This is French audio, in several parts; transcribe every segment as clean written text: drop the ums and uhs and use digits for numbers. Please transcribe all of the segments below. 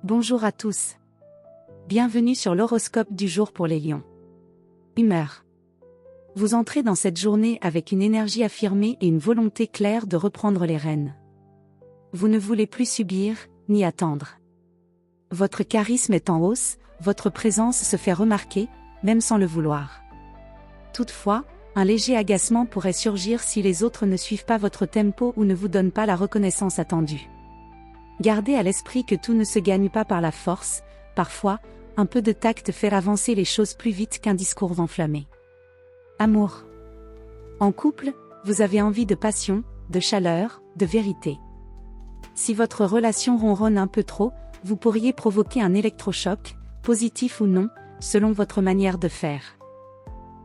Bonjour à tous. Bienvenue sur l'horoscope du jour pour les lions. Humeur. Vous entrez dans cette journée avec une énergie affirmée et une volonté claire de reprendre les rênes. Vous ne voulez plus subir, ni attendre. Votre charisme est en hausse, votre présence se fait remarquer, même sans le vouloir. Toutefois, un léger agacement pourrait surgir si les autres ne suivent pas votre tempo ou ne vous donnent pas la reconnaissance attendue. Gardez à l'esprit que tout ne se gagne pas par la force, parfois, un peu de tact fait avancer les choses plus vite qu'un discours enflammé. Amour. En couple, vous avez envie de passion, de chaleur, de vérité. Si votre relation ronronne un peu trop, vous pourriez provoquer un électrochoc, positif ou non, selon votre manière de faire.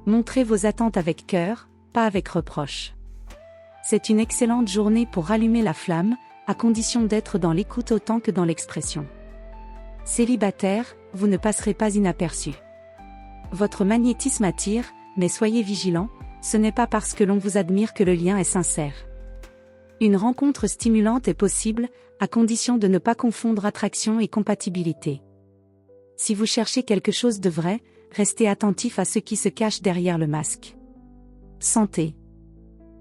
Montrez vos attentes avec cœur, pas avec reproche. C'est une excellente journée pour rallumer la flamme, à condition d'être dans l'écoute autant que dans l'expression. Célibataire, vous ne passerez pas inaperçu. Votre magnétisme attire, mais soyez vigilant, ce n'est pas parce que l'on vous admire que le lien est sincère. Une rencontre stimulante est possible, à condition de ne pas confondre attraction et compatibilité. Si vous cherchez quelque chose de vrai, restez attentif à ce qui se cache derrière le masque. Santé.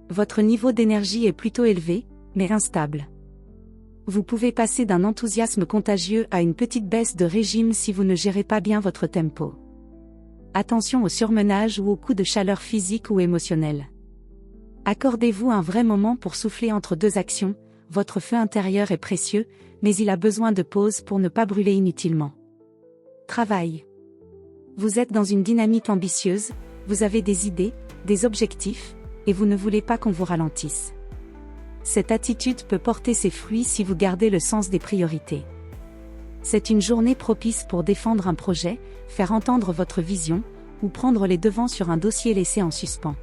Votre niveau d'énergie est plutôt élevé, mais instable. Vous pouvez passer d'un enthousiasme contagieux à une petite baisse de régime si vous ne gérez pas bien votre tempo. Attention au surmenage ou aux coups de chaleur physique ou émotionnelle. Accordez-vous un vrai moment pour souffler entre deux actions, votre feu intérieur est précieux, mais il a besoin de pause pour ne pas brûler inutilement. Travail. Vous êtes dans une dynamique ambitieuse, vous avez des idées, des objectifs, et vous ne voulez pas qu'on vous ralentisse. Cette attitude peut porter ses fruits si vous gardez le sens des priorités. C'est une journée propice pour défendre un projet, faire entendre votre vision, ou prendre les devants sur un dossier laissé en suspens.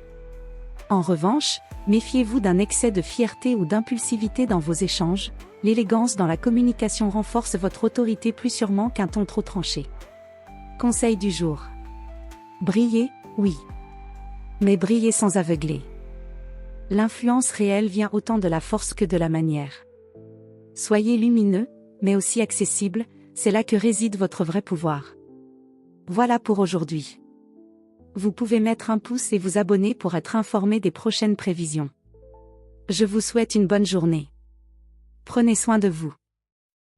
En revanche, méfiez-vous d'un excès de fierté ou d'impulsivité dans vos échanges, l'élégance dans la communication renforce votre autorité plus sûrement qu'un ton trop tranché. Conseil du jour. Briller, oui. Mais briller sans aveugler. L'influence réelle vient autant de la force que de la manière. Soyez lumineux, mais aussi accessible, c'est là que réside votre vrai pouvoir. Voilà pour aujourd'hui. Vous pouvez mettre un pouce et vous abonner pour être informé des prochaines prévisions. Je vous souhaite une bonne journée. Prenez soin de vous.